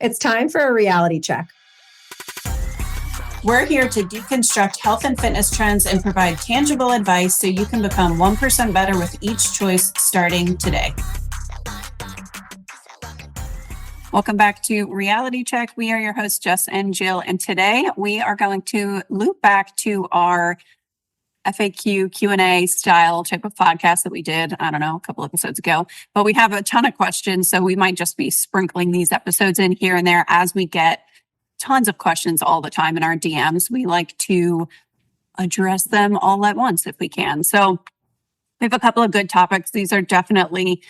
It's time for a reality check. We're here to deconstruct health and fitness trends and provide tangible advice so you can become 1% better with each choice starting today. Welcome back to Reality Check. We are your hosts, Jess and Jill, and today we are going to loop back to our FAQ Q&A style type of podcast that we did, I don't know, a couple episodes ago. But we have a ton of questions, so we might just be sprinkling these episodes in here and there as we get tons of questions all the time in our DMs. We like to address them all at once if we can. So we have a couple of good topics. These are definitely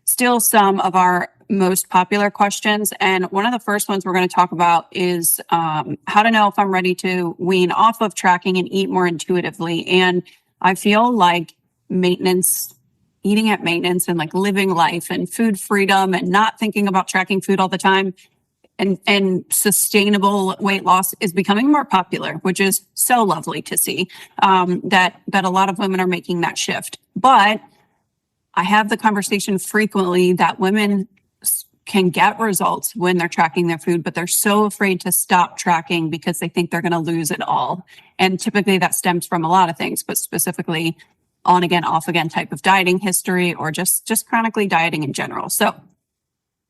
still some of our most popular questions. And one of the first ones we're going to talk about is how to know if I'm ready to wean off of tracking and eat more intuitively. And I feel like eating at maintenance and like living life and food freedom and not thinking about tracking food all the time and sustainable weight loss is becoming more popular, which is so lovely to see that a lot of women are making that shift. But I have the conversation frequently that women can get results when they're tracking their food, but they're so afraid to stop tracking because they think they're going to lose it all. And typically that stems from a lot of things, but specifically on again, off again type of dieting history or just chronically dieting in general. So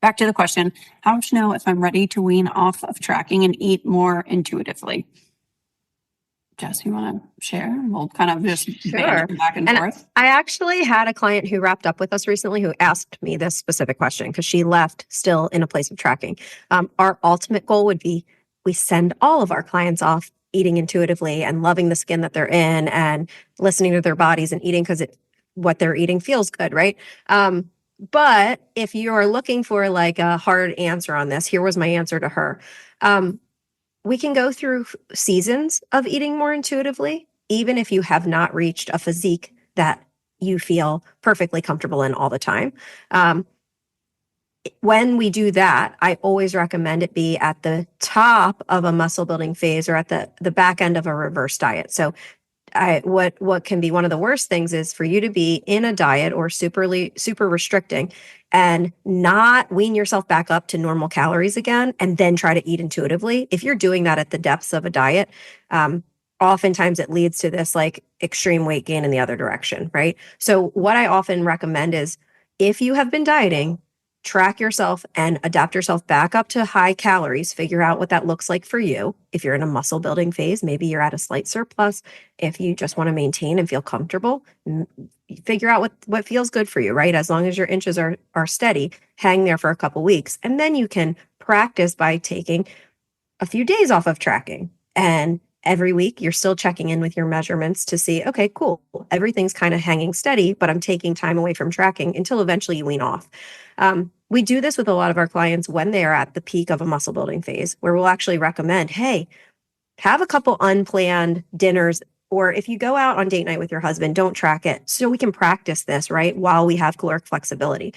back to the question, how to know if I'm ready to wean off of tracking and eat more intuitively? Jess, you want to share? We'll kind of just banter back and forth. I actually had a client who wrapped up with us recently who asked me this specific question because she left still in a place of tracking. Our ultimate goal would be we send all of our clients off eating intuitively and loving the skin that they're in and listening to their bodies and eating because what they're eating feels good, right? But if you are looking for like a hard answer on this, here was my answer to her. We can go through seasons of eating more intuitively, even if you have not reached a physique that you feel perfectly comfortable in all the time. When we do that, I always recommend it be at the top of a muscle building phase or at the back end of a reverse diet. So what can be one of the worst things is for you to be in a diet or super restricting and not wean yourself back up to normal calories again and then try to eat intuitively. If you're doing that at the depths of a diet, oftentimes it leads to this like extreme weight gain in the other direction, right? So what I often recommend is if you have been dieting, track yourself and adapt yourself back up to high calories. Figure out what that looks like for you. If you're in a muscle building phase, maybe you're at a slight surplus. If you just want to maintain and feel comfortable, figure out what feels good for you, right? As long as your inches are steady, hang there for a couple weeks. And then you can practice by taking a few days off of tracking. And every week you're still checking in with your measurements to see, okay, cool. Everything's kind of hanging steady, but I'm taking time away from tracking until eventually you wean off. We do this with a lot of our clients when they are at the peak of a muscle building phase, where we'll actually recommend, hey, have a couple unplanned dinners, or if you go out on date night with your husband, don't track it so we can practice this, right, while we have caloric flexibility.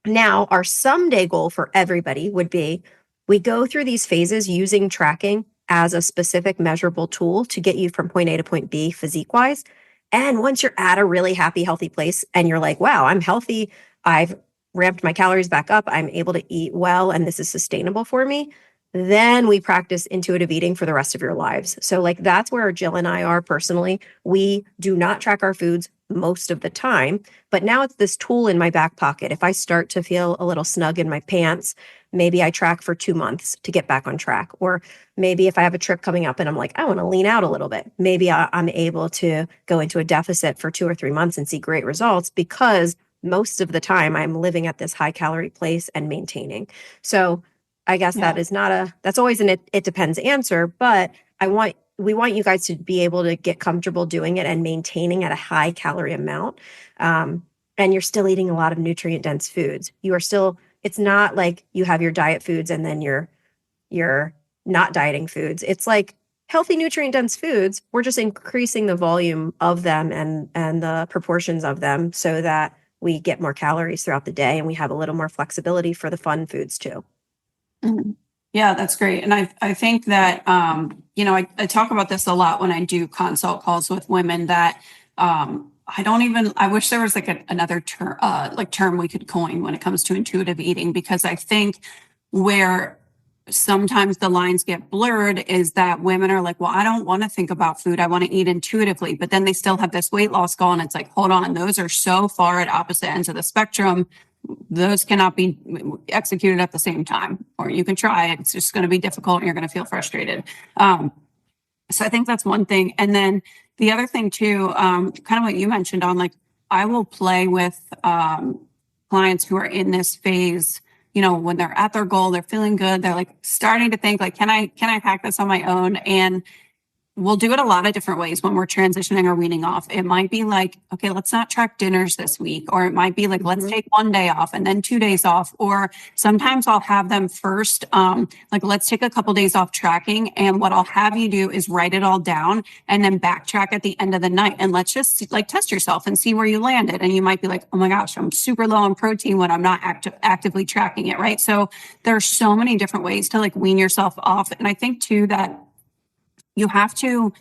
Now, our someday goal for everybody would be we go through these phases using tracking as a specific measurable tool to get you from point A to point B physique-wise. And once you're at a really happy, healthy place and you're like, wow, I'm healthy, I've ramped my calories back up, I'm able to eat well, and this is sustainable for me, then we practice intuitive eating for the rest of your lives. So like that's where Jill and I are personally. We do not track our foods most of the time, but now it's this tool in my back pocket. If I start to feel a little snug in my pants, maybe I track for 2 months to get back on track. Or maybe if I have a trip coming up and I'm like, I want to lean out a little bit, maybe I'm able to go into a deficit for 2 or 3 months and see great results because most of the time I'm living at this high calorie place and maintaining. So I guess that's always an it depends answer, but we want you guys to be able to get comfortable doing it and maintaining at a high calorie amount. And you're still eating a lot of nutrient dense foods. It's not like you have your diet foods and then you're not dieting foods. It's like healthy nutrient dense foods. We're just increasing the volume of them and the proportions of them so that we get more calories throughout the day and we have a little more flexibility for the fun foods too. Mm-hmm. Yeah, that's great. And I think that, I talk about this a lot when I do consult calls with women that I wish there was like another term we could coin when it comes to intuitive eating, because I think where sometimes the lines get blurred is that women are like, well, I don't want to think about food. I want to eat intuitively, but then they still have this weight loss goal. And it's like, hold on, those are so far at opposite ends of the spectrum. Those cannot be executed at the same time, or you can try it. It's just going to be difficult and you're going to feel frustrated. So I think that's one thing. And then the other thing too, kind of what you mentioned on, like, I will play with clients who are in this phase, you know, when they're at their goal, they're feeling good. They're like starting to think like, can I hack this on my own? And we'll do it a lot of different ways when we're transitioning or weaning off. It might be like, okay, let's not track dinners this week. Or it might be like, let's take 1 day off and then 2 days off. Or sometimes I'll have them first, like, let's take a couple days off tracking. And what I'll have you do is write it all down and then backtrack at the end of the night. And let's just like test yourself and see where you landed. And you might be like, oh my gosh, I'm super low on protein when I'm not actively tracking it, right? So there's so many different ways to like wean yourself off. And I think too that you have to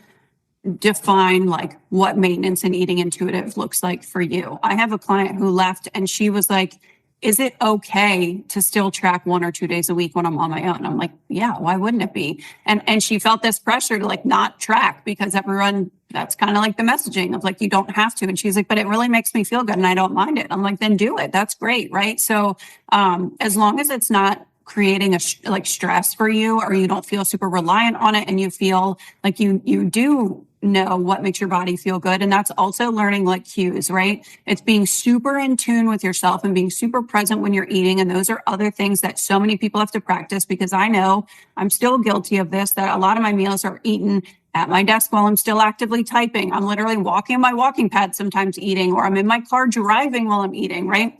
define like what maintenance and eating intuitive looks like for you. I have a client who left and she was like, is it okay to still track 1 or 2 days a week when I'm on my own? I'm like, yeah, why wouldn't it be? And she felt this pressure to like not track because everyone, that's kind of like the messaging of like, you don't have to. And she's like, but it really makes me feel good and I don't mind it. I'm like, then do it. That's great. Right. So as long as it's not creating like stress for you, or you don't feel super reliant on it and you feel like you do know what makes your body feel good. And that's also learning like cues, right? It's being super in tune with yourself and being super present when you're eating. And those are other things that so many people have to practice, because I know I'm still guilty of this, that a lot of my meals are eaten at my desk while I'm still actively typing. I'm literally walking on my walking pad sometimes eating, or I'm in my car driving while I'm eating, right?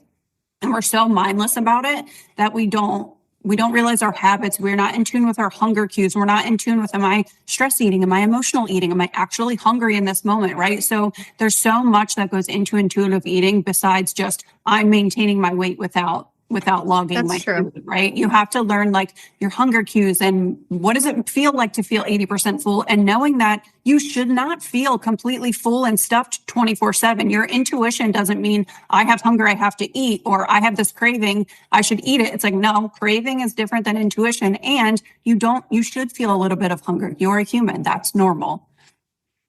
And we're so mindless about it that we don't realize our habits. We're not in tune with our hunger cues. We're not in tune with, am I stress eating? Am I emotional eating? Am I actually hungry in this moment? Right. So there's so much that goes into intuitive eating besides just I'm maintaining my weight without logging my food, right? You have to learn like your hunger cues and what does it feel like to feel 80% full, and knowing that you should not feel completely full and stuffed 24/7. Your intuition doesn't mean I have hunger, I have to eat, or I have this craving, I should eat it. It's like, no, craving is different than intuition. And you should feel a little bit of hunger. You're a human. That's normal.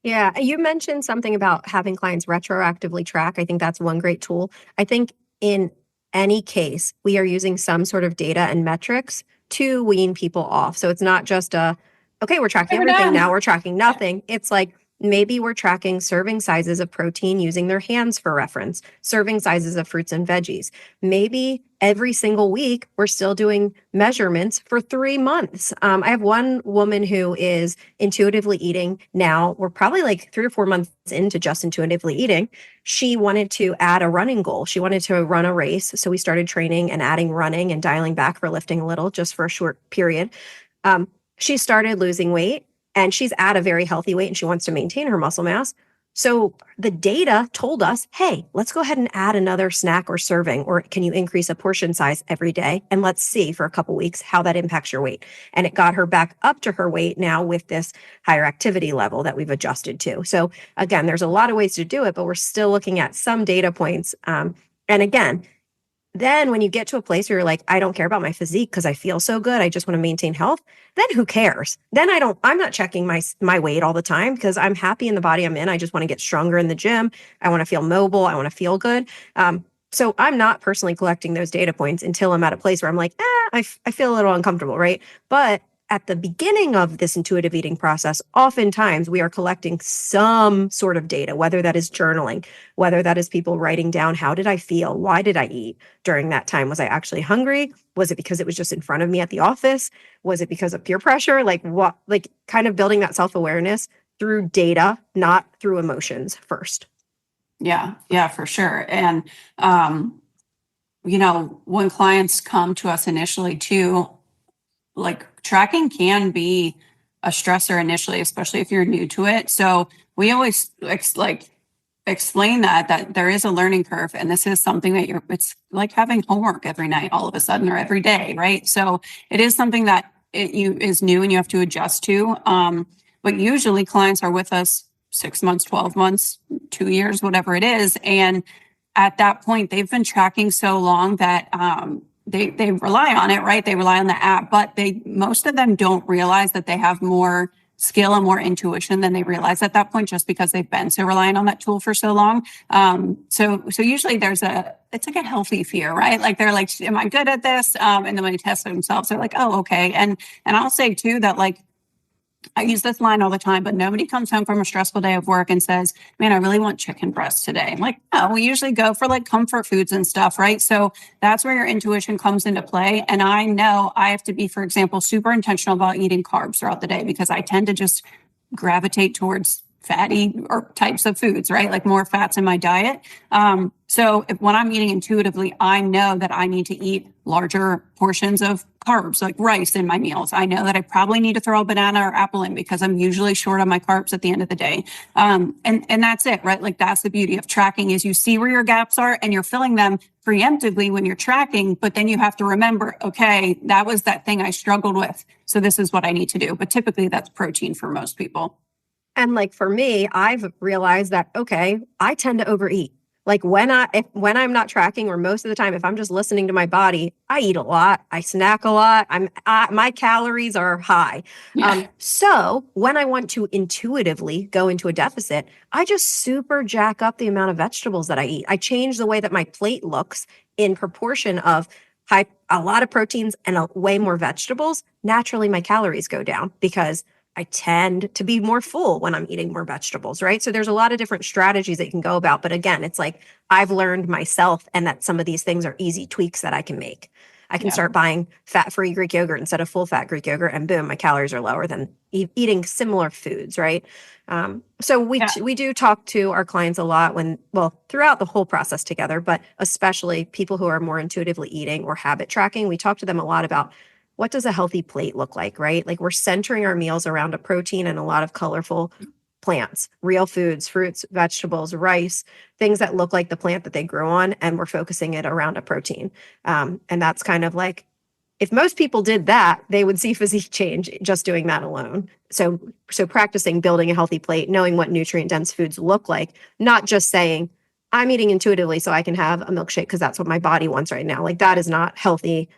Yeah, you mentioned something about having clients retroactively track. I think that's one great tool. I think in any case, we are using some sort of data and metrics to wean people off. So it's not just okay, we're tracking everything, now we're tracking nothing. It's like maybe we're tracking serving sizes of protein using their hands for reference, serving sizes of fruits and veggies. Maybe every single week we're still doing measurements for 3 months. I have one woman who is intuitively eating now. We're probably like 3 or 4 months into just intuitively eating. She wanted to add a running goal. She wanted to run a race. So we started training and adding running and dialing back for lifting a little just for a short period. She started losing weight and she's at a very healthy weight and she wants to maintain her muscle mass. So the data told us, hey, let's go ahead and add another snack or serving, or can you increase a portion size every day? And let's see for a couple weeks how that impacts your weight. And it got her back up to her weight now with this higher activity level that we've adjusted to. So again, there's a lot of ways to do it, but we're still looking at some data points. And again, then when you get to a place where you're like, I don't care about my physique because I feel so good, I just want to maintain health, then who cares? Then I'm not checking my weight all the time because I'm happy in the body I'm in. I just want to get stronger in the gym. I want to feel mobile. I want to feel good. So I'm not personally collecting those data points until I'm at a place where I'm like, I feel a little uncomfortable, right? But at the beginning of this intuitive eating process, oftentimes we are collecting some sort of data, whether that is journaling, whether that is people writing down, how did I feel? Why did I eat during that time? Was I actually hungry? Was it because it was just in front of me at the office? Was it because of peer pressure? Like what, like kind of building that self-awareness through data, not through emotions first. Yeah, for sure. And, when clients come to us initially too, like tracking can be a stressor initially, especially if you're new to it. So we always explain that there is a learning curve, and this is something that it's like having homework every night all of a sudden or every day, right? So it is something that is new and you have to adjust to. But usually clients are with us 6 months, 12 months, 2 years, whatever it is. And at that point, they've been tracking so long that they rely on it, right? They rely on the app, but most of them don't realize that they have more skill and more intuition than they realize at that point, just because they've been so reliant on that tool for so long. So usually it's like a healthy fear, right? Like they're like, am I good at this? And then when they test themselves, they're like, oh, okay. And I'll say too that, like, I use this line all the time, but nobody comes home from a stressful day of work and says, man, I really want chicken breast today. I'm like, no, we usually go for like comfort foods and stuff, right? So that's where your intuition comes into play. And I know I have to be, for example, super intentional about eating carbs throughout the day, because I tend to just gravitate towards fatty or types of foods, right? Like more fats in my diet. So when I'm eating intuitively, I know that I need to eat larger portions of carbs, like rice in my meals. I know that I probably need to throw a banana or apple in, because I'm usually short on my carbs at the end of the day. And that's it, right? Like that's the beauty of tracking, is you see where your gaps are and you're filling them preemptively when you're tracking, but then you have to remember, okay, that was that thing I struggled with, so this is what I need to do. But typically that's protein for most people. And like for me, I've realized that, okay, I tend to overeat. Like when I'm not tracking, or most of the time, if I'm just listening to my body, I eat a lot, I snack a lot. My calories are high. Yeah. So when I want to intuitively go into a deficit, I just super jack up the amount of vegetables that I eat. I change the way that my plate looks in proportion of a lot of proteins and way more vegetables. Naturally, my calories go down because I tend to be more full when I'm eating more vegetables, right? So there's a lot of different strategies that you can go about. But again, it's like I've learned myself, and that some of these things are easy tweaks that I can make. I can start buying fat-free Greek yogurt instead of full-fat Greek yogurt, and boom, my calories are lower than eating similar foods, right? So we do talk to our clients a lot throughout the whole process together, but especially people who are more intuitively eating or habit tracking. We talk to them a lot about, what does a healthy plate look like, right? Like we're centering our meals around a protein and a lot of colorful plants, real foods, fruits, vegetables, rice, things that look like the plant that they grow on, and we're focusing it around a protein. And that's kind of like, if most people did that, they would see physique change just doing that alone. So practicing building a healthy plate, knowing what nutrient dense foods look like, not just saying, I'm eating intuitively so I can have a milkshake because that's what my body wants right now. Like that is not healthy,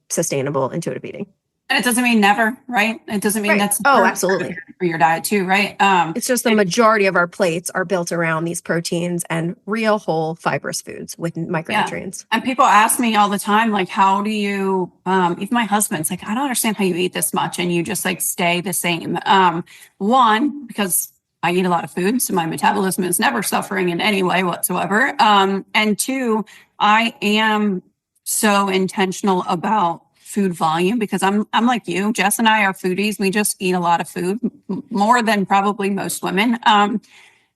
sustainable, intuitive eating. And it doesn't mean never, right? It doesn't mean Right. that's Oh, absolutely. for your diet too, right? It's just the majority of our plates are built around these proteins and real whole fibrous foods with micronutrients. And people ask me all the time, like, how do you, even my husband's like, I don't understand how you eat this much and you just like stay the same. One, because I eat a lot of food, so my metabolism is never suffering in any way whatsoever. And two, I am so intentional about food volume, because I'm like you, Jess and I are foodies. We just eat a lot of food, more than probably most women.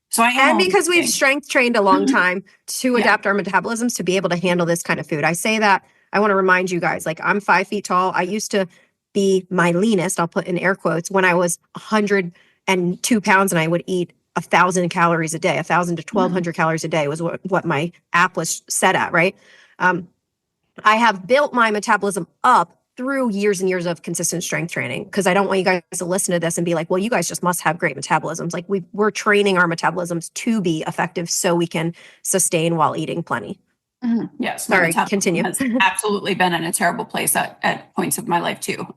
So I am, and because we've strength trained a long time to Yeah. adapt our metabolisms to be able to handle this kind of food. I say that, I want to remind you guys, like I'm 5 feet tall. I used to be my leanest, I'll put in air quotes, when I was 102 pounds, and I would eat 1,000 calories a day. 1,000 to 1,200 calories a day was what my app was set at, right? I have built my metabolism up through years and years of consistent strength training, because I don't want you guys to listen to this and be like, well, you guys just must have great metabolisms. Like we're training our metabolisms to be effective so we can sustain while eating plenty. Yes. Sorry, continue. Has absolutely been in a terrible place at points of my life too.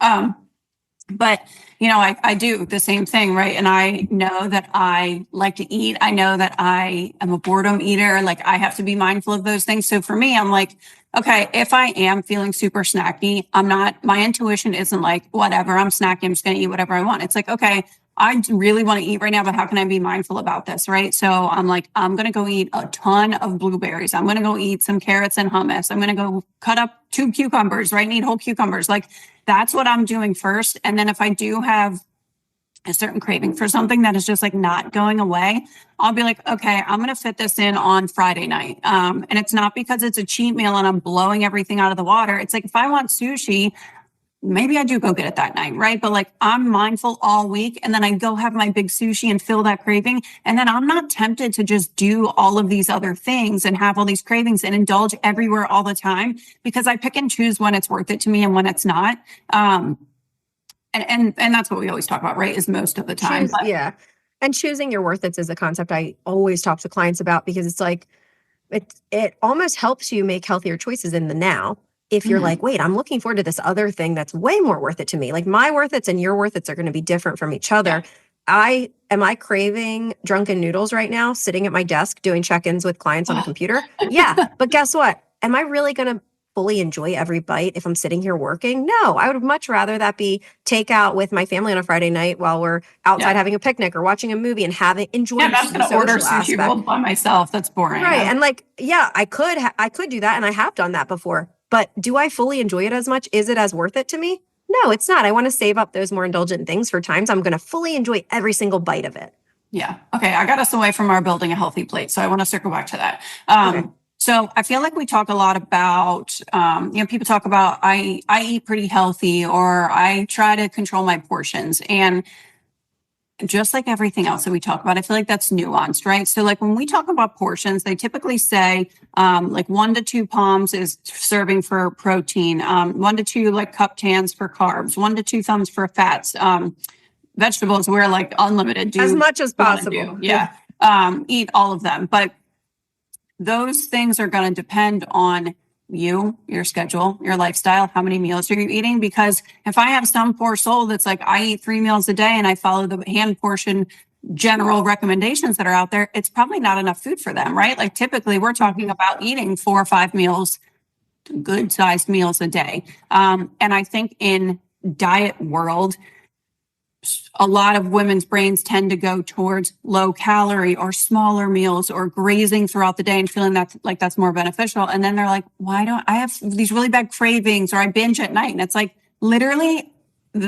But I do the same thing, right? And I know that I like to eat. I know that I am a boredom eater. Like I have to be mindful of those things. So for me, I'm like, okay, if I am feeling super snacky, my intuition isn't like, whatever, I'm snacking, I'm just going to eat whatever I want. It's like, okay, I really want to eat right now, but how can I be mindful about this, right? So I'm like, I'm going to go eat a ton of blueberries. I'm going to go eat some carrots and hummus. I'm going to go cut up 2 cucumbers, right? Need whole cucumbers. Like that's what I'm doing first. And then if I do have a certain craving for something that is just like not going away, I'll be like, okay, I'm going to fit this in on Friday night. And it's not because it's a cheat meal and I'm blowing everything out of the water. It's like, if I want sushi, maybe I do go get it that night, right? But like I'm mindful all week, and then I go have my big sushi and fill that craving. And then I'm not tempted to just do all of these other things and have all these cravings and indulge everywhere all the time, because I pick and choose when it's worth it to me and when it's not. And that's what we always talk about, right? Is most of the time. Yeah. And choosing your worth it's is a concept I always talk to clients about, because it's like, it almost helps you make healthier choices in the now if you're like, wait, I'm looking forward to this other thing that's way more worth it to me. Like my worth it's and your worth it's are going to be different from each other. Am I craving drunken noodles right now, sitting at my desk doing check-ins with clients on a computer? Yeah. But guess what? Am I really going to fully enjoy every bite if I'm sitting here working? No, I would much rather that be takeout with my family on a Friday night while we're outside having a picnic or watching a movie and enjoying I'm the going to order social sushi aspect. rolled by myself. That's boring. Right. And like, yeah, I could do that. And I have done that before, but do I fully enjoy it as much? Is it as worth it to me? No, it's not. I want to save up those more indulgent things for times I'm going to fully enjoy every single bite of it. Yeah. Okay. I got us away from our building a healthy plate. So I want to circle back to that. Okay. So I feel like we talk a lot about, people talk about, I eat pretty healthy, or I try to control my portions. And just like everything else that we talk about, I feel like that's nuanced, right? So like when we talk about portions, they typically say like 1 to 2 palms is serving for protein, 1 to 2 like cup hands for carbs, 1 to 2 thumbs for fats. Vegetables, we're like unlimited. Do as much as possible. Yeah. Eat all of them. But those things are going to depend on you, your schedule, your lifestyle, how many meals are you eating? Because if I have some poor soul that's like, I eat 3 meals a day and I follow the hand portion general recommendations that are out there, it's probably not enough food for them, right? Like typically we're talking about eating 4 or 5 meals, good sized meals a day. And I think in diet world, a lot of women's brains tend to go towards low calorie or smaller meals or grazing throughout the day and feeling that's more beneficial. And then they're like, why don't I have these really bad cravings, or I binge at night? And it's like, literally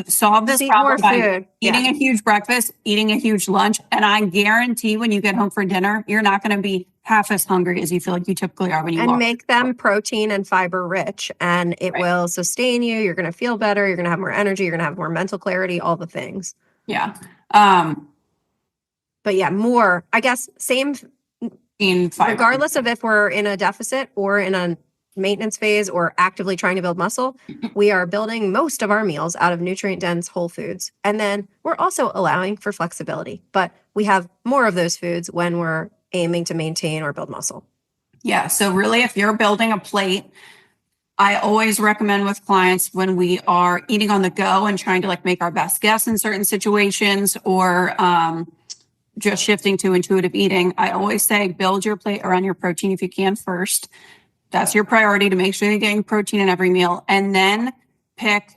solve this problem by eating a huge breakfast, eating a huge lunch. And I guarantee when you get home for dinner, you're not going to be half as hungry as you feel like you typically are when you walk. And make them protein and fiber rich, and it will sustain you. You're going to feel better. You're going to have more energy. You're going to have more mental clarity, all the things. Yeah. But yeah, more, I guess, same in fiber. Regardless of if we're in a deficit or in a maintenance phase or actively trying to build muscle, we are building most of our meals out of nutrient dense whole foods. And then we're also allowing for flexibility, but we have more of those foods when we're aiming to maintain or build muscle. Yeah. So really, if you're building a plate, I always recommend with clients when we are eating on the go and trying to like make our best guess in certain situations, or just shifting to intuitive eating, I always say build your plate around your protein if you can first. That's your priority, to make sure you're getting protein in every meal, and then pick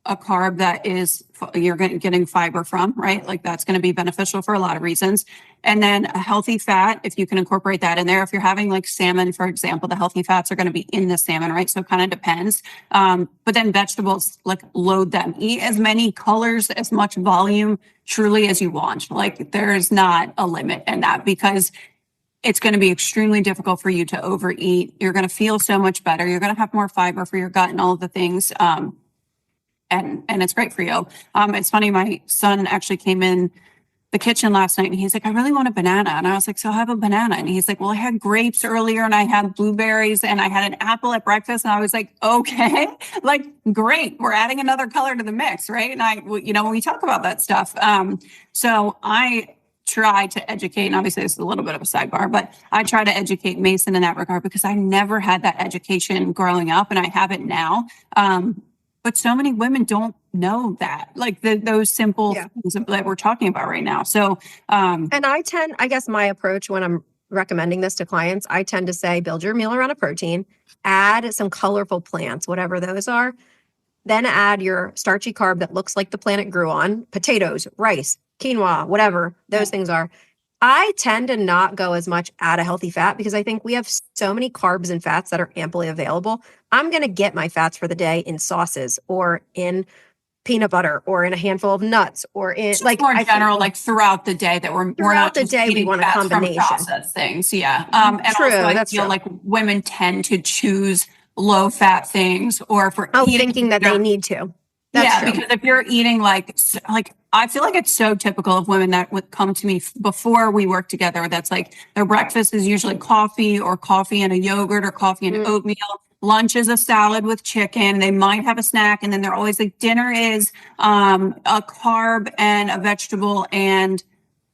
a carb that is you're getting fiber from, right? Like that's going to be beneficial for a lot of reasons. And then a healthy fat, if you can incorporate that in there. If you're having like salmon, for example, the healthy fats are going to be in the salmon, right? So it kind of depends. But then vegetables, like load them. Eat as many colors, as much volume truly as you want. Like there is not a limit in that, because it's going to be extremely difficult for you to overeat. You're going to feel so much better. You're going to have more fiber for your gut and all of the things. And it's great for you. It's funny, my son actually came in the kitchen last night and he's like, I really want a banana. And I was like, so have a banana. And he's like, well, I had grapes earlier and I had blueberries and I had an apple at breakfast. And I was like, okay, like, great. We're adding another color to the mix, right? And when we talk about that stuff. So I try to educate, and obviously this is a little bit of a sidebar, but I try to educate Mason in that regard, because I never had that education growing up and I have it now. But so many women don't know that, like those simple things that we're talking about right now. So, and I guess my approach when I'm recommending this to clients, I tend to say, build your meal around a protein, add some colorful plants, whatever those are, then add your starchy carb that looks like the plant it grew on, potatoes, rice, quinoa, whatever those things are. I tend to not go as much at a healthy fat, because I think we have so many carbs and fats that are amply available. I'm going to get my fats for the day in sauces or in peanut butter or in a handful of nuts or in like more general, like throughout the day, that we're not the day we want a combination from processed things. Yeah. And true, also I that's feel true. like women tend to choose low fat things, or for thinking that they need to. That's true. Because if you're eating like I feel like it's so typical of women that would come to me before we work together. That's like their breakfast is usually coffee and a yogurt, or coffee and oatmeal. Lunch is a salad with chicken. They might have a snack. And then they're always like, dinner is a carb and a vegetable and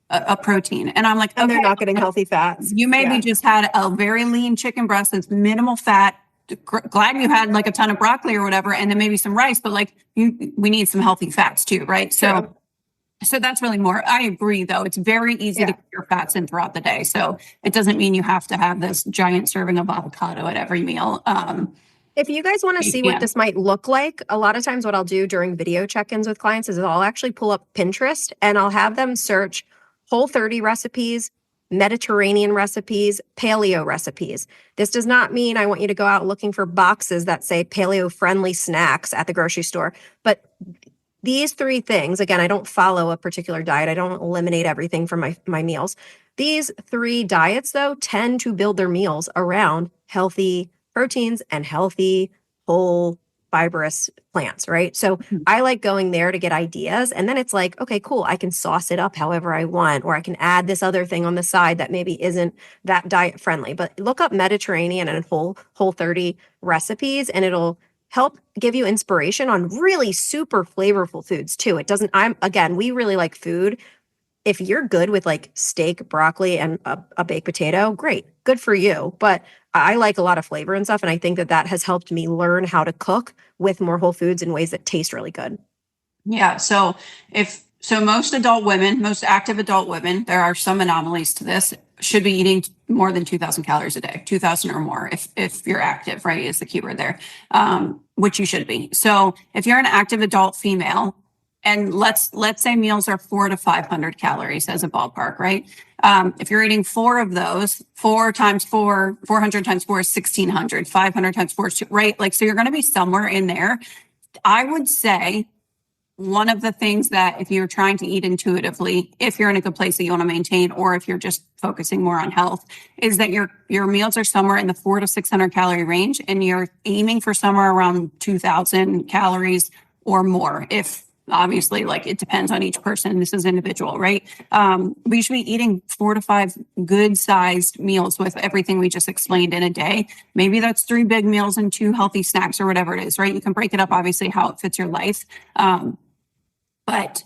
a protein. And I'm like, and they're not getting healthy fats. You maybe just had a very lean chicken breast that's minimal fat, glad you had like a ton of broccoli or whatever, and then maybe some rice, but like we need some healthy fats too, right? True. So that's really more. I agree, though. It's very easy to get your fats in throughout the day. So it doesn't mean you have to have this giant serving of avocado at every meal. If you guys want to see what this might look like, a lot of times what I'll do during video check-ins with clients is I'll actually pull up Pinterest and I'll have them search Whole30 recipes, Mediterranean recipes, paleo recipes. This does not mean I want you to go out looking for boxes that say paleo-friendly snacks at the grocery store, but these three things, again, I don't follow a particular diet. I don't eliminate everything from my meals. These three diets, though, tend to build their meals around healthy proteins and healthy, whole, fibrous plants, right? So I like going there to get ideas. And then it's like, okay, cool. I can sauce it up however I want, or I can add this other thing on the side that maybe isn't that diet friendly. But look up Mediterranean and Whole30 recipes, and it'll help give you inspiration on really super flavorful foods too. It doesn't, we really like food. If you're good with like steak, broccoli, and a baked potato, great, good for you. But I like a lot of flavor and stuff. And I think that has helped me learn how to cook with more whole foods in ways that taste really good. Yeah. So most adult women, most active adult women, there are some anomalies to this, should be eating more than 2,000 calories a day, 2,000 or more if you're active, right, is the keyword there, which you should be. So if you're an active adult female, and let's say meals are 400 to 500 calories as a ballpark, right? If you're eating 4 of those, 4 times 4, 400 times 4 is 1,600, 500 times 4 is 2, right? Like, so you're going to be somewhere in there. I would say one of the things that if you're trying to eat intuitively, if you're in a good place that you want to maintain, or if you're just focusing more on health, is that your meals are somewhere in the 400 to 600 calorie range, and you're aiming for somewhere around 2,000 calories or more. If obviously, like, it depends on each person. This is individual, right? We should be eating 4 to 5 good sized meals with everything we just explained in a day. Maybe that's 3 big meals and 2 healthy snacks or whatever it is, right? You can break it up, obviously, how it fits your life. But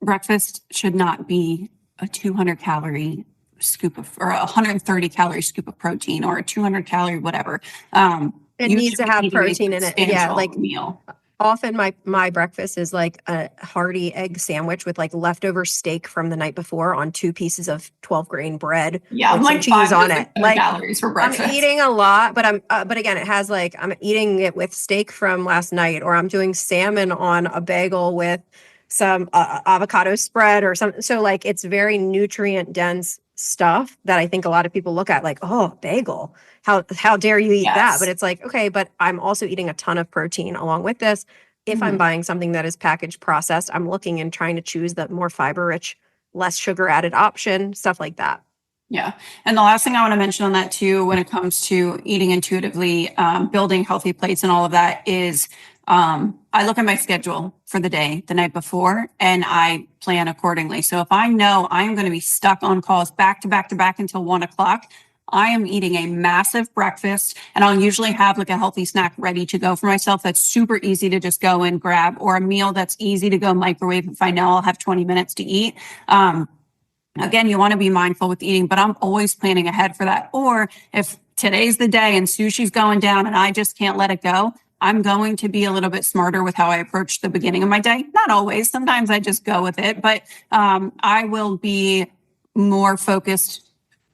breakfast should not be a 200 calorie scoop of, or a 130 calorie scoop of protein, or a 200 calorie, whatever. It needs to have protein in it. Yeah. Like meal. Often my breakfast is like a hearty egg sandwich with like leftover steak from the night before on 2 pieces of 12 grain bread with some cheese on it. Like, calories for breakfast. I'm eating a lot, but again, it has like, I'm eating it with steak from last night, or I'm doing salmon on a bagel with some avocado spread or something. So like, it's very nutrient dense stuff that I think a lot of people look at like, oh, bagel, how dare you eat that? But it's like, okay, but I'm also eating a ton of protein along with this. If I'm buying something that is packaged processed, I'm looking and trying to choose the more fiber rich, less sugar added option, stuff like that. Yeah. And the last thing I want to mention on that too, when it comes to eating intuitively, building healthy plates and all of that, is I look at my schedule for the day, the night before, and I plan accordingly. So if I know I'm going to be stuck on calls back to back to back until 1 o'clock, I am eating a massive breakfast, and I'll usually have like a healthy snack ready to go for myself. That's super easy to just go and grab, or a meal that's easy to go microwave if I know I'll have 20 minutes to eat. Again, you want to be mindful with eating, but I'm always planning ahead for that. Or if today's the day and sushi's going down and I just can't let it go, I'm going to be a little bit smarter with how I approach the beginning of my day. Not always. Sometimes I just go with it, but I will be more focused,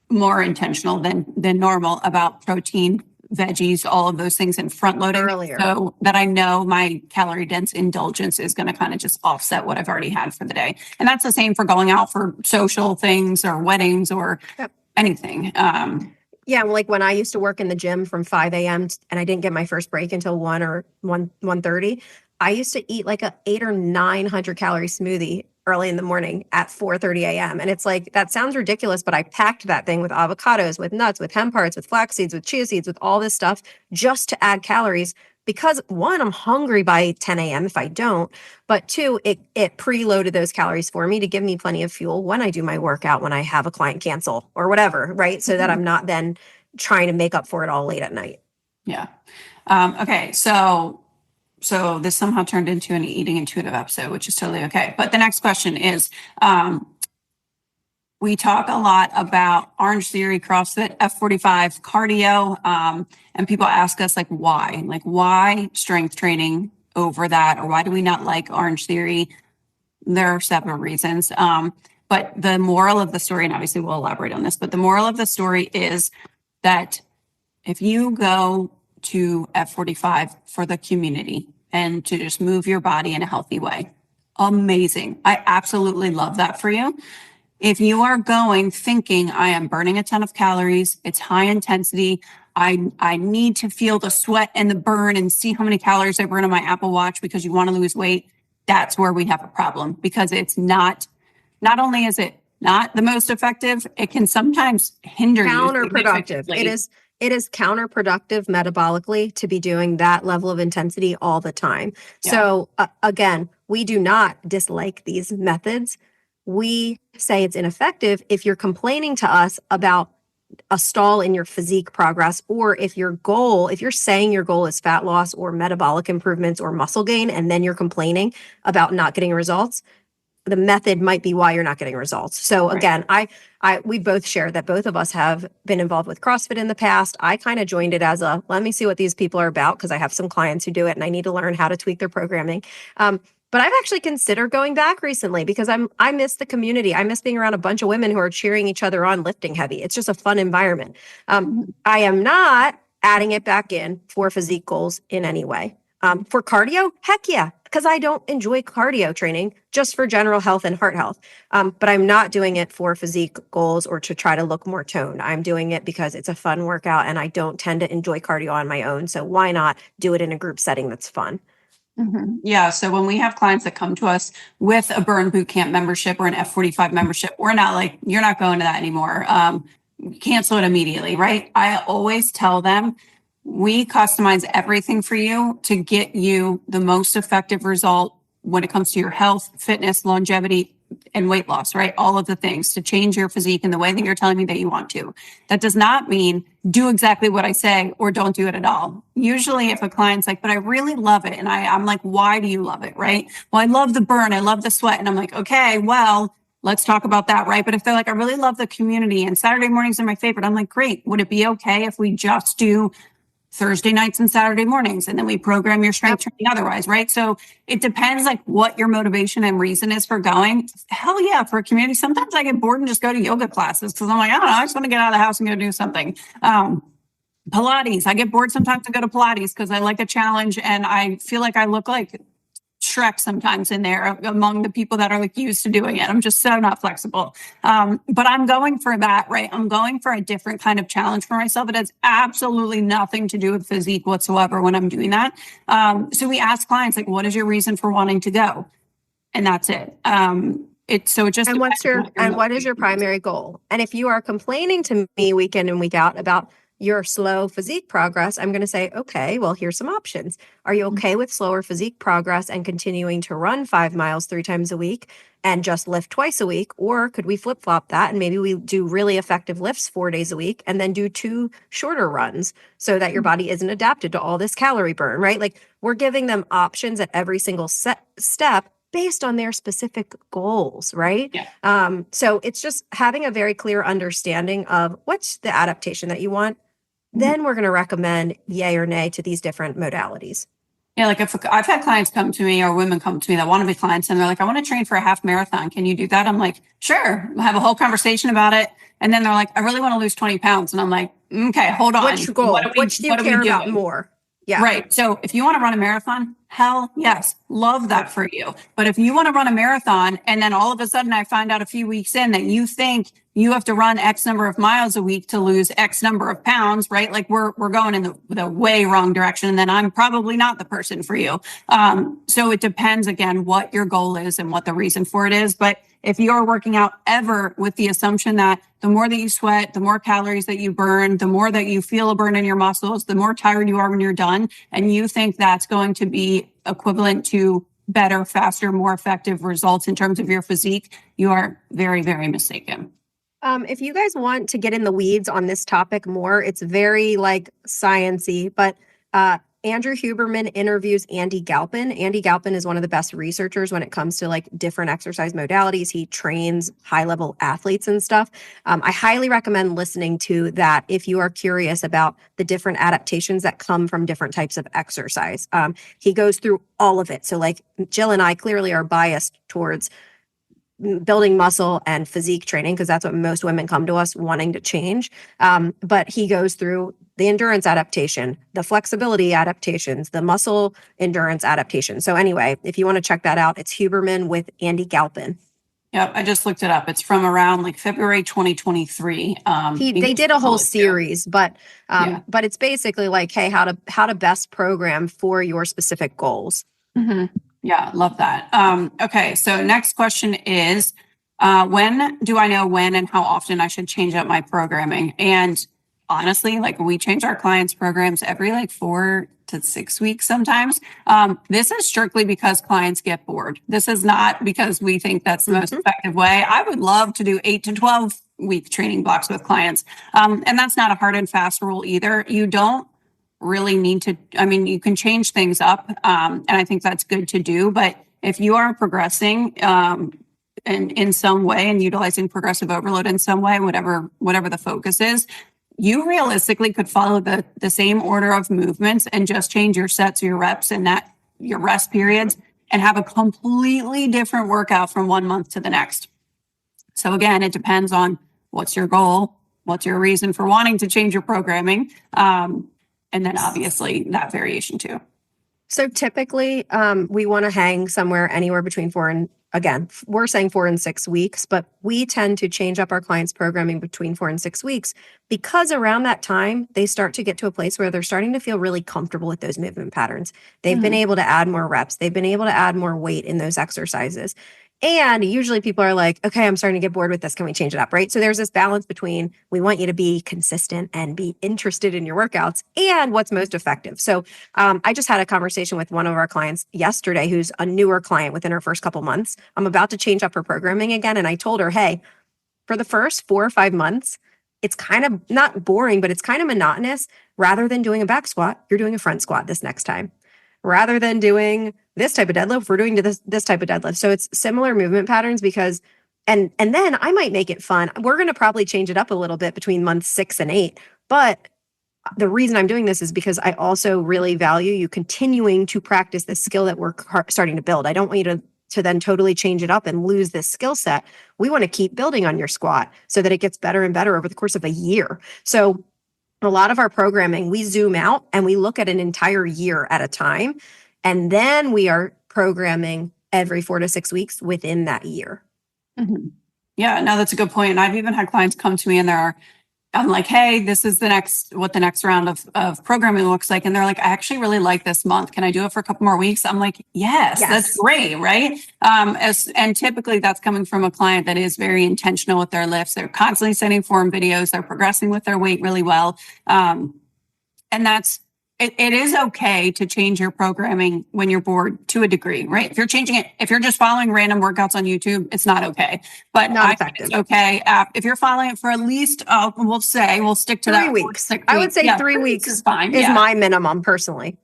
more intentional than normal about protein, veggies, all of those things, and front loading Earlier. so that I know my calorie dense indulgence is going to kind of just offset what I've already had for the day. And that's the same for going out for social things or weddings or anything. Yeah, like when I used to work in the gym from 5 a.m. and I didn't get my first break until 1 or 1:30, I used to eat like a 800 or 900 calorie smoothie early in the morning at 4:30 a.m. And it's like, that sounds ridiculous, but I packed that thing with avocados, with nuts, with hemp hearts, with flax seeds, with chia seeds, with all this stuff just to add calories. Because 1, I'm hungry by 10 a.m. if I don't, but 2, it preloaded those calories for me to give me plenty of fuel when I do my workout, when I have a client cancel or whatever, right? So that I'm not then trying to make up for it all late at night. Yeah. Okay. So this somehow turned into an eating intuitive episode, which is totally okay. But the next question is, we talk a lot about Orange Theory, CrossFit, F45, cardio, and people ask us like why strength training over that, or why do we not like Orange Theory? There are several reasons. But the moral of the story, and obviously we'll elaborate on this, but the moral of the story is that if you go to F45 for the community and to just move your body in a healthy way, amazing. I absolutely love that for you. If you are going thinking, I am burning a ton of calories, it's high intensity, I need to feel the sweat and the burn and see how many calories I burn on my Apple Watch because you want to lose weight, that's where we have a problem, because it's not only is it not the most effective, it can sometimes hinder you Counterproductive. significantly. It is counterproductive metabolically to be doing that level of intensity all the time. Yeah. So again, we do not dislike these methods. We say it's ineffective if you're complaining to us about a stall in your physique progress, or if you're saying your goal is fat loss or metabolic improvements or muscle gain, and then you're complaining about not getting results, the method might be why you're not getting results. So again, we both share that both of us have been involved with CrossFit in the past. I kind of joined it as let me see what these people are about, because I have some clients who do it and I need to learn how to tweak their programming. But I've actually considered going back recently because I miss the community. I miss being around a bunch of women who are cheering each other on, lifting heavy. It's just a fun environment. I am not adding it back in for physique goals in any way. For cardio, heck yeah, because I don't enjoy cardio training, just for general health and heart health. But I'm not doing it for physique goals or to try to look more toned. I'm doing it because it's a fun workout and I don't tend to enjoy cardio on my own. So why not do it in a group setting that's fun? Mm-hmm. Yeah. So when we have clients that come to us with a Burn Bootcamp membership or an F45 membership, we're not like, you're not going to that anymore. Cancel it immediately, right? I always tell them, we customize everything for you to get you the most effective result when it comes to your health, fitness, longevity, and weight loss, right? All of the things to change your physique in the way that you're telling me that you want to. That does not mean do exactly what I say or don't do it at all. Usually if a client's like, but I really love it. And I'm like, why do you love it? Right? Well, I love the burn. I love the sweat. And I'm like, okay, well, let's talk about that, right? But if they're like, I really love the community and Saturday mornings are my favorite, I'm like, great. Would it be okay if we just do Thursday nights and Saturday mornings, and then we program your strength training otherwise, right? So it depends like what your motivation and reason is for going. Hell yeah, for a community. Sometimes I get bored and just go to yoga classes because I'm like, I don't know, I just want to get out of the house and go do something. Pilates, I get bored sometimes to go to Pilates because I like a challenge and I feel like I look like Shrek sometimes in there among the people that are like used to doing it. I'm just so not flexible. But I'm going for that, right? I'm going for a different kind of challenge for myself. It has absolutely nothing to do with physique whatsoever when I'm doing that. So we ask clients like, what is your reason for wanting to go? And that's it. It just and what is your primary goal? And if you are complaining to me week in and week out about your slow physique progress, I'm going to say, okay, well, here's some options. Are you okay with slower physique progress and continuing to run 5 miles 3 times a week and just lift twice a week? Or could we flip flop that and maybe we do really effective lifts 4 days a week and then do 2 shorter runs so that your body isn't adapted to all this calorie burn, right? Like we're giving them options at every single step based on their specific goals, right? Yeah. So it's just having a very clear understanding of what's the adaptation that you want. Then we're going to recommend yay or nay to these different modalities. Yeah, like if I've had clients come to me or women come to me that want to be clients and they're like, I want to train for a half marathon. Can you do that? I'm like, sure. We'll have a whole conversation about it. And then they're like, I really want to lose 20 pounds. And I'm like, okay, hold on. Which goal? Which do you care about more? Yeah. Right. So if you want to run a marathon, hell yes, love that for you. But if you want to run a marathon and then all of a sudden I find out a few weeks in that you think you have to run X number of miles a week to lose X number of pounds, right? Like we're going in the way wrong direction. And then I'm probably not the person for you. So it depends again, what your goal is and what the reason for it is. But if you're working out ever with the assumption that the more that you sweat, the more calories that you burn, the more that you feel a burn in your muscles, the more tired you are when you're done, and you think that's going to be equivalent to better, faster, more effective results in terms of your physique, you are very, very mistaken. If you guys want to get in the weeds on this topic more, it's very like science-y, but Andrew Huberman interviews Andy Galpin. Andy Galpin is one of the best researchers when it comes to like different exercise modalities. He trains high level athletes and stuff. I highly recommend listening to that if you are curious about the different adaptations that come from different types of exercise. He goes through all of it. So like Jill and I clearly are biased towards building muscle and physique training because that's what most women come to us wanting to change. But he goes through the endurance adaptation, the flexibility adaptations, the muscle endurance adaptation. So anyway, if you want to check that out, it's Huberman with Andy Galpin. Yep, I just looked it up. It's from around like February 2023. They did a whole series, but it's basically like, hey, how to best program for your specific goals. Mm-hmm. Yeah, love that. Okay, so next question is, when do I know when and how often I should change up my programming? And honestly, like we change our clients' programs every like 4 to 6 weeks sometimes. This is strictly because clients get bored. This is not because we think that's the most effective way. I would love to do 8 to 12 week training blocks with clients. And that's not a hard and fast rule either. You don't really need to, I mean, you can change things up. And I think that's good to do. But if you are progressing in some way and utilizing progressive overload in some way, whatever the focus is, you realistically could follow the same order of movements and just change your sets, your reps, and that your rest periods, and have a completely different workout from 1 month to the next. So again, it depends on what's your goal, what's your reason for wanting to change your programming. And then obviously that variation too. So typically we want to hang somewhere anywhere between we're saying 4 and 6 weeks, but we tend to change up our clients' programming between 4 and 6 weeks because around that time, they start to get to a place where they're starting to feel really comfortable with those movement patterns. They've been able to add more reps. They've been able to add more weight in those exercises. And usually people are like, okay, I'm starting to get bored with this. Can we change it up? Right. So there's this balance between we want you to be consistent and be interested in your workouts and what's most effective. So I just had a conversation with one of our clients yesterday who's a newer client within her first couple months. I'm about to change up her programming again. And I told her, hey, for the first 4 or 5 months, it's kind of not boring, but it's kind of monotonous. Rather than doing a back squat, you're doing a front squat this next time. Rather than doing this type of deadlift, we're doing this type of deadlift. So it's similar movement patterns because, and then I might make it fun. We're going to probably change it up a little bit between months 6 and 8. But the reason I'm doing this is because I also really value you continuing to practice the skill that we're starting to build. I don't want you to then totally change it up and lose this skill set. We want to keep building on your squat so that it gets better and better over the course of a year. So a lot of our programming, we zoom out and we look at an entire year at a time. And then we are programming every 4 to 6 weeks within that year. Mm-hmm. Yeah, no, that's a good point. And I've even had clients come to me and I'm like, hey, this is what the next round of programming looks like. And they're like, I actually really like this month. Can I do it for a couple more weeks? I'm like, yes. That's great. Right. And typically that's coming from a client that is very intentional with their lifts. They're constantly sending form videos. They're progressing with their weight really well. And it is okay to change your programming when you're bored to a degree, right? If you're changing it, if you're just following random workouts on YouTube, it's not okay. But not effective. It's okay. If you're following it for at least, we'll stick to 3 weeks. I would say 3 weeks is fine. Is my minimum personally.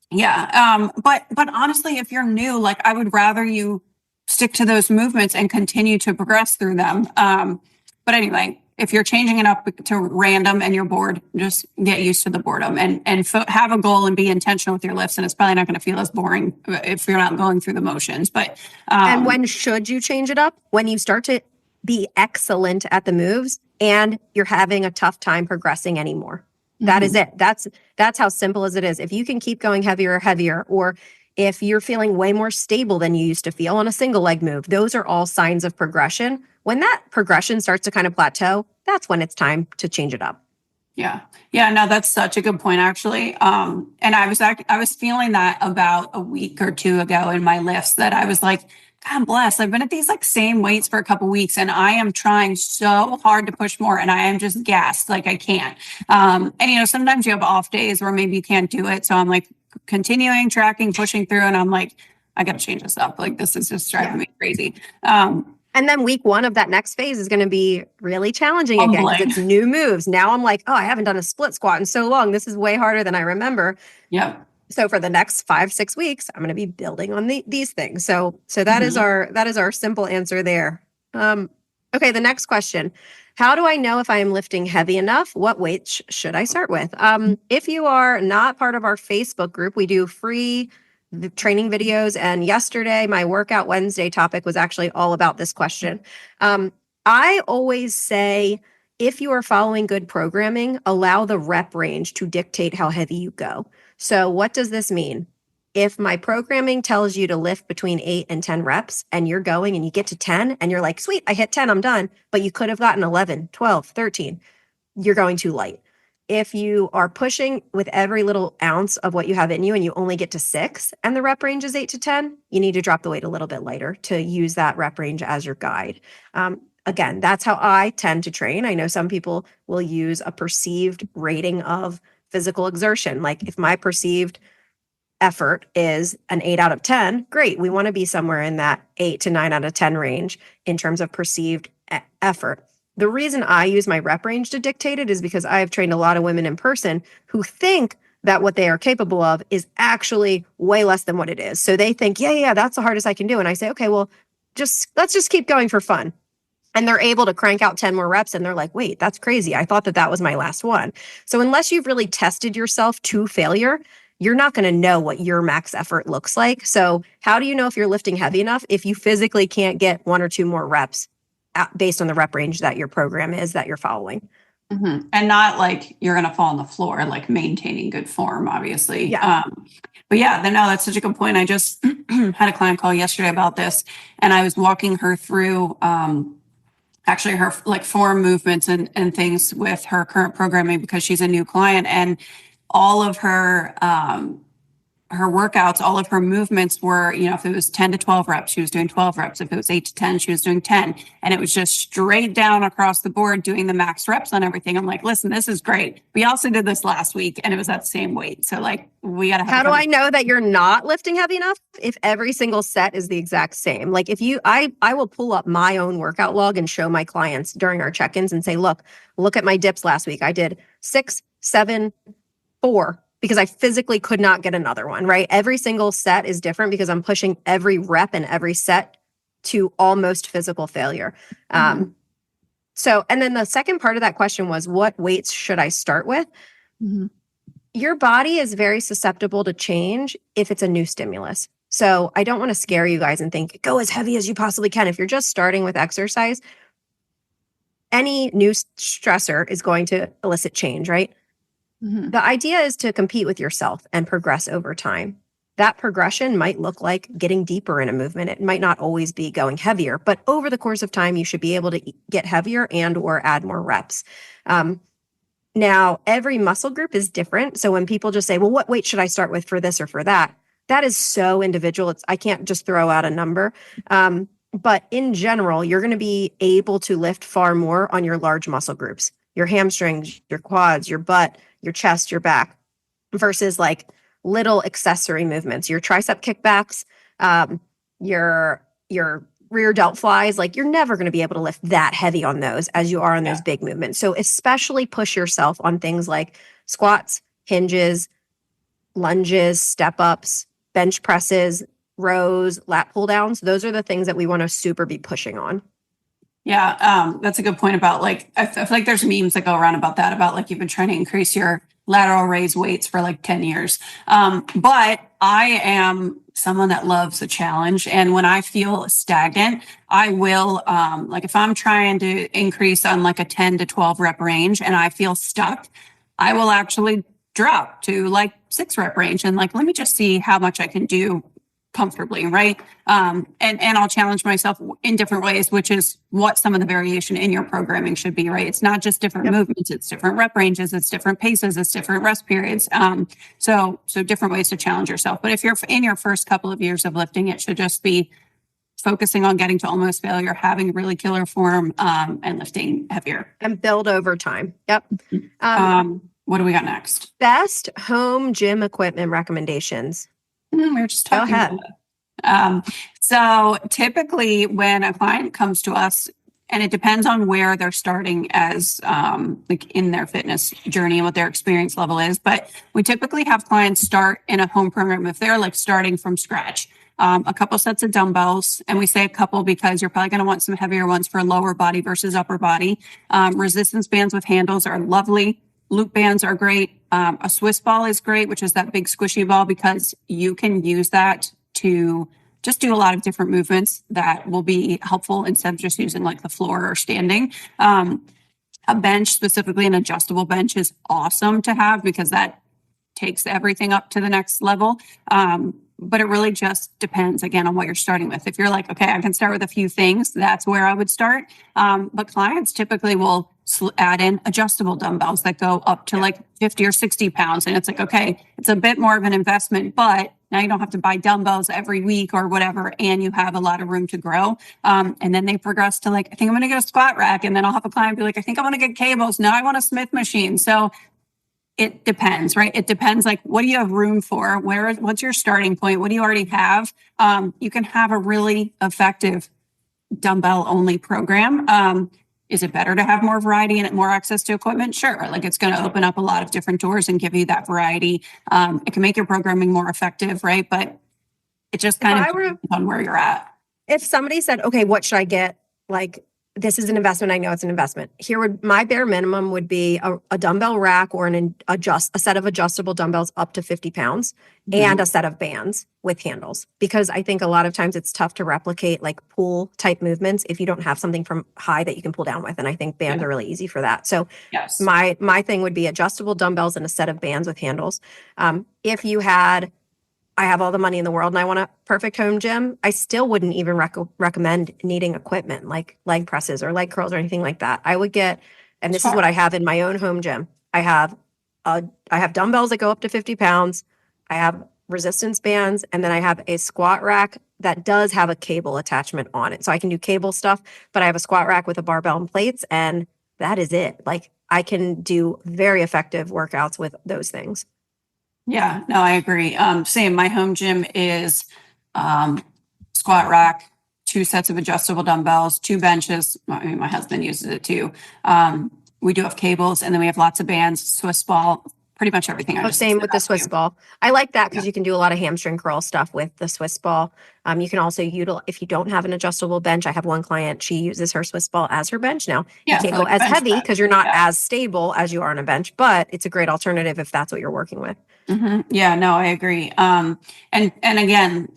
Yeah. But honestly, if you're new, like I would rather you stick to those movements and continue to progress through them. But anyway, if you're changing it up to random and you're bored, just get used to the boredom and have a goal and be intentional with your lifts. And it's probably not going to feel as boring if you're not going through the motions. But and when should you change it up? When you start to be excellent at the moves and you're having a tough time progressing anymore. That is it. That's how simple as it is. If you can keep going heavier, or if you're feeling way more stable than you used to feel on a single leg move, those are all signs of progression. When that progression starts to kind of plateau, that's when it's time to change it up. Yeah. Yeah. No, that's such a good point, actually. And I was feeling that about a week or 2 ago in my lifts, that I was like, God bless, I've been at these like same weights for a couple of weeks and I am trying so hard to push more and I am just gassed. Like I can't. And sometimes you have off days where maybe you can't do it. So I'm like continuing, tracking, pushing through. And I'm like, I got to change this up. Like this is just driving me crazy. And then week 1 of that next phase is going to be really challenging again because it's new moves. Now I'm like, oh, I haven't done a split squat in so long. This is way harder than I remember. Yeah. So for the next 5-6 weeks, I'm going to be building on these things. So that is our simple answer there. Okay, the next question. How do I know if I am lifting heavy enough? What weights should I start with? If you are not part of our Facebook group, we do free training videos. And yesterday, my Workout Wednesday topic was actually all about this question. I always say, if you are following good programming, allow the rep range to dictate how heavy you go. So what does this mean? If my programming tells you to lift between 8 and 10 reps and you're going and you get to 10 and you're like, sweet, I hit 10, I'm done, but you could have gotten 11, 12, 13, you're going too light. If you are pushing with every little ounce of what you have in you and you only get to 6 and the rep range is 8 to 10, you need to drop the weight a little bit lighter to use that rep range as your guide. Again, that's how I tend to train. I know some people will use a perceived rating of physical exertion. Like if my perceived effort is an 8 out of 10, great. We want to be somewhere in that 8 to 9 out of 10 range in terms of perceived effort. The reason I use my rep range to dictate it is because I have trained a lot of women in person who think that what they are capable of is actually way less than what it is. So they think, yeah, that's the hardest I can do. And I say, okay, well, let's just keep going for fun. And they're able to crank out 10 more reps and they're like, wait, that's crazy. I thought that was my last one. So unless you've really tested yourself to failure, you're not going to know what your max effort looks like. So how do you know if you're lifting heavy enough if you physically can't get 1 or 2 more reps based on the rep range that your program is that you're following? Mm-hmm. And not like you're going to fall on the floor, like maintaining good form, obviously. Yeah. But yeah, no, that's such a good point. I just had a client call yesterday about this, and I was walking her through actually her like form movements and things with her current programming because she's a new client, and all of her workouts, all of her movements were, if it was 10 to 12 reps, she was doing 12 reps. If it was 8 to 10, she was doing 10. And it was just straight down across the board doing the max reps on everything. I'm like, listen, this is great. We also did this last week and it was that same weight. So like, we got to have. How do I know that you're not lifting heavy enough? If every single set is the exact same. Like if I will pull up my own workout log and show my clients during our check-ins and say, look at my dips last week. I did 6, 7, 4. Because I physically could not get another one, right? Every single set is different because I'm pushing every rep and every set to almost physical failure. So, and then the second part of that question was, what weights should I start with? Mm-hmm. Your body is very susceptible to change if it's a new stimulus. So I don't want to scare you guys and think, go as heavy as you possibly can. If you're just starting with exercise, any new stressor is going to elicit change, right? Mm-hmm. The idea is to compete with yourself and progress over time. That progression might look like getting deeper in a movement. It might not always be going heavier, but over the course of time, you should be able to get heavier and or add more reps. Now, every muscle group is different. So when people just say, well, what weight should I start with for this or for that? That is so individual. I can't just throw out a number. But in general, you're going to be able to lift far more on your large muscle groups, your hamstrings, your quads, your butt, your chest, your back, versus like little accessory movements, your tricep kickbacks, your rear delt flies. Like you're never going to be able to lift that heavy on those as you are on those big movements. So especially push yourself on things like squats, hinges, lunges, step ups, bench presses, rows, lat pull downs. Those are the things that we want to super be pushing on. Yeah, that's a good point about like, I feel like there's memes that go around about that, about like you've been trying to increase your lateral raise weights for like 10 years. But I am someone that loves a challenge. And when I feel stagnant, I will, like if I'm trying to increase on like a 10 to 12 rep range and I feel stuck, I will actually drop to like 6 rep range and like, let me just see how much I can do comfortably, right? And I'll challenge myself in different ways, which is what some of the variation in your programming should be, right? It's not just different movements, it's different rep ranges, it's different paces, it's different rest periods. So different ways to challenge yourself. But if you're in your first couple of years of lifting, it should just be focusing on getting to almost failure, having really killer form, and lifting heavier. And build over time. Yep. What do we got next? Best home gym equipment recommendations. We were just talking about it. So typically when a client comes to us And it depends on where they're starting as like in their fitness journey and what their experience level is. But we typically have clients start in a home program if they're like starting from scratch. A couple sets of dumbbells, and we say a couple because you're probably going to want some heavier ones for lower body versus upper body. Resistance bands with handles are lovely. Loop bands are great. A Swiss ball is great, which is that big squishy ball, because you can use that to just do a lot of different movements that will be helpful instead of just using like the floor or standing. A bench, specifically an adjustable bench, is awesome to have because that takes everything up to the next level. But it really just depends, again, on what you're starting with. If you're like, okay, I can start with a few things, that's where I would start. But clients typically will add in adjustable dumbbells that go up to like 50 or 60 pounds. And it's like, okay, it's a bit more of an investment, but now you don't have to buy dumbbells every week or whatever, and you have a lot of room to grow. And then they progress to like, I think I'm going to get a squat rack. And then I'll have a client be like, I think I want to get cables. Now I want a Smith machine. So it depends, right? It depends, like, what do you have room for? What's your starting point? What do you already have? You can have a really effective dumbbell only program. Is it better to have more variety and more access to equipment? Sure. Like, it's going to open up a lot of different doors and give you that variety. It can make your programming more effective, right? But it just kind of depends on where you're at. If somebody said, okay, what should I get? Like, this is an investment. I know it's an investment. My bare minimum would be a dumbbell rack or a set of adjustable dumbbells up to 50 pounds and a set of bands with handles. Because I think a lot of times it's tough to replicate like pool type movements if you don't have something from high that you can pull down with. And I think bands are really easy for that. So yes, my thing would be adjustable dumbbells and a set of bands with handles. If you had, I have all the money in the world and I want a perfect home gym, I still wouldn't even recommend needing equipment like leg presses or leg curls or anything like that. I would get, and this is what I have in my own home gym. I have dumbbells that go up to 50 pounds. I have resistance bands, and then I have a squat rack that does have a cable attachment on it. So I can do cable stuff, but I have a squat rack with a barbell and plates, and that is it. Like, I can do very effective workouts with those things. Yeah, no, I agree. Same. My home gym is squat rack, 2 sets of adjustable dumbbells, 2 benches. I mean, my husband uses it too. We do have cables, and then we have lots of bands, Swiss ball, pretty much everything. Same with the Swiss ball. I like that because you can do a lot of hamstring curl stuff with the Swiss ball. You can also utilize, if you don't have an adjustable bench. I have one client, she uses her Swiss ball as her bench now. You can't go as heavy because you're not as stable as you are on a bench, but it's a great alternative if that's what you're working with. Yeah, no, I agree. And again,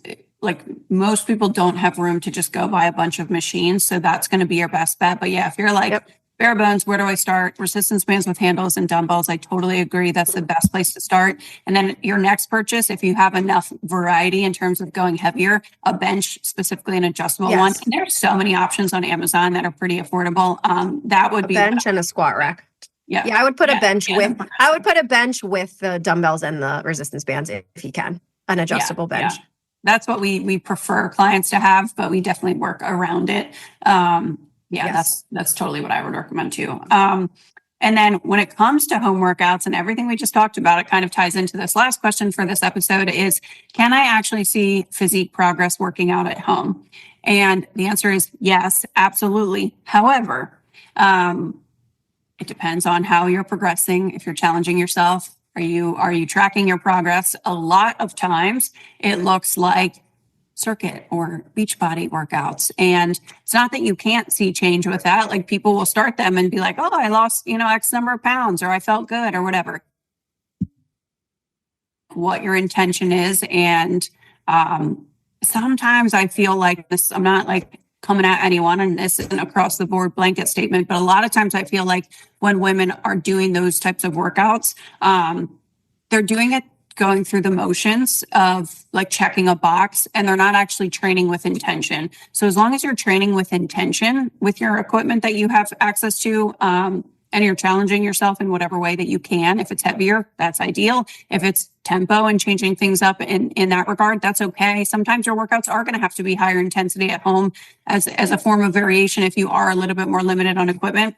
like, most people don't have room to just go buy a bunch of machines. So that's going to be your best bet. But yeah, if you're like, bare bones, where do I start? Resistance bands with handles and dumbbells. I totally agree. That's the best place to start. And then your next purchase, if you have enough variety in terms of going heavier, a bench, specifically an adjustable one. And there's so many options on Amazon that are pretty affordable. That would be a bench and a squat rack. Yeah, I would put a bench with the dumbbells and the resistance bands if you can, an adjustable bench. Yeah. That's what we prefer clients to have, but we definitely work around it. That's totally what I would recommend too. And then when it comes to home workouts and everything we just talked about, it kind of ties into this last question for this episode is, can I actually see physique progress working out at home? And the answer is yes, absolutely. However, it depends on how you're progressing. If you're challenging yourself, are you tracking your progress? A lot of times it looks like circuit or beach body workouts. And it's not that you can't see change with that. Like, people will start them and be like, oh, I lost, X number of pounds, or I felt good, or whatever. What your intention is. And sometimes I feel like this, I'm not like coming at anyone, and this isn't across the board blanket statement, but a lot of times I feel like when women are doing those types of workouts, they're doing it going through the motions of like checking a box, and they're not actually training with intention. So as long as you're training with intention with your equipment that you have access to, and you're challenging yourself in whatever way that you can, if it's heavier, that's ideal. If it's tempo and changing things up in that regard, that's okay. Sometimes your workouts are going to have to be higher intensity at home as a form of variation if you are a little bit more limited on equipment.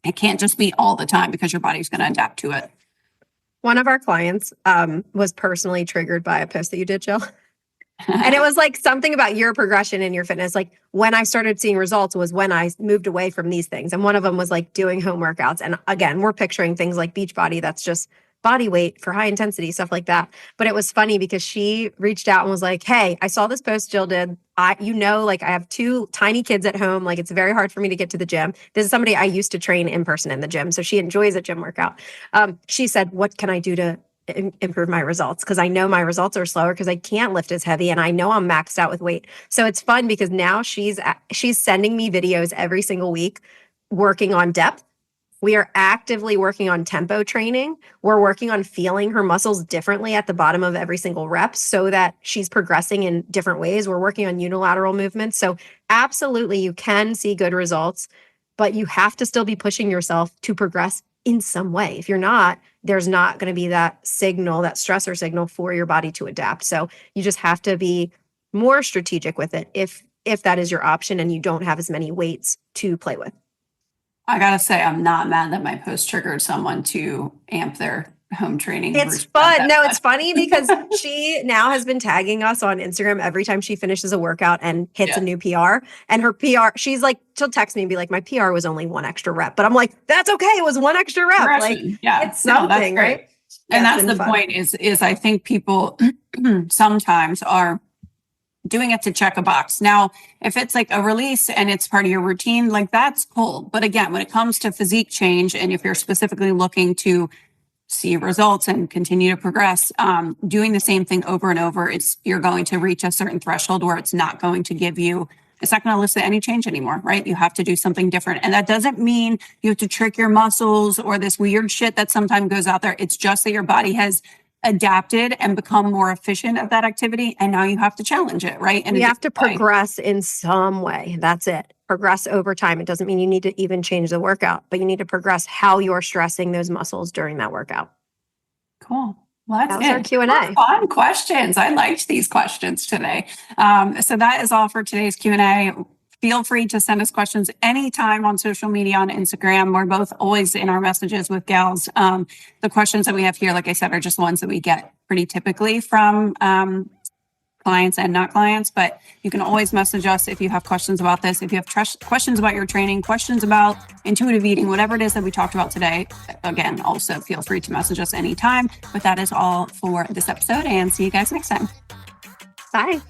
It can't just be all the time because your body's going to adapt to it. One of our clients was personally triggered by a post that you did, Jill. And it was like something about your progression in your fitness. Like when I started seeing results was when I moved away from these things. And one of them was like doing home workouts. And again, we're picturing things like Beachbody. That's just body weight for high intensity, stuff like that. But it was funny because she reached out and was like, hey, I saw this post Jill did. Like I have 2 tiny kids at home. Like it's very hard for me to get to the gym. This is somebody I used to train in person in the gym. So she enjoys a gym workout. She said, what can I do to improve my results? Because I know my results are slower because I can't lift as heavy and I know I'm maxed out with weight. So it's fun because now she's sending me videos every single week working on depth. We are actively working on tempo training. We're working on feeling her muscles differently at the bottom of every single rep so that she's progressing in different ways. We're working on unilateral movements. So absolutely, you can see good results, but you have to still be pushing yourself to progress in some way. If you're not, there's not going to be that signal, that stressor signal for your body to adapt. So you just have to be more strategic with it if that is your option and you don't have as many weights to play with. I gotta say, I'm not mad that my post triggered someone to amp their home training. It's fun. No, it's funny because she now has been tagging us on Instagram every time she finishes a workout and hits a new PR. And her PR, she's like, she'll text me and be like, my PR was only 1 extra rep. But I'm like, that's okay. It was 1 extra rep. Like, it's something, right? And that's the point is I think people sometimes are doing it to check a box. Now, if it's like a release and it's part of your routine, like that's cool. But again, when it comes to physique change, and if you're specifically looking to see results and continue to progress, doing the same thing over and over, you're going to reach a certain threshold where it's not going to elicit any change anymore, right? You have to do something different. And that doesn't mean you have to trick your muscles or this weird shit that sometimes goes out there. It's just that your body has adapted and become more efficient at that activity. And now you have to challenge it, right? And you have to progress in some way. That's it. Progress over time. It doesn't mean you need to even change the workout, but you need to progress how you're stressing those muscles during that workout. Cool. Well, that's our Q&A. Fun questions. I liked these questions today. So that is all for today's Q&A. Feel free to send us questions anytime on social media, on Instagram. We're both always in our messages with gals. The questions that we have here, like I said, are just ones that we get pretty typically from clients and not clients, but you can always message us if you have questions about this, if you have questions about your training, questions about intuitive eating, whatever it is that we talked about today. Again, also feel free to message us anytime. But that is all for this episode, and see you guys next time. Bye.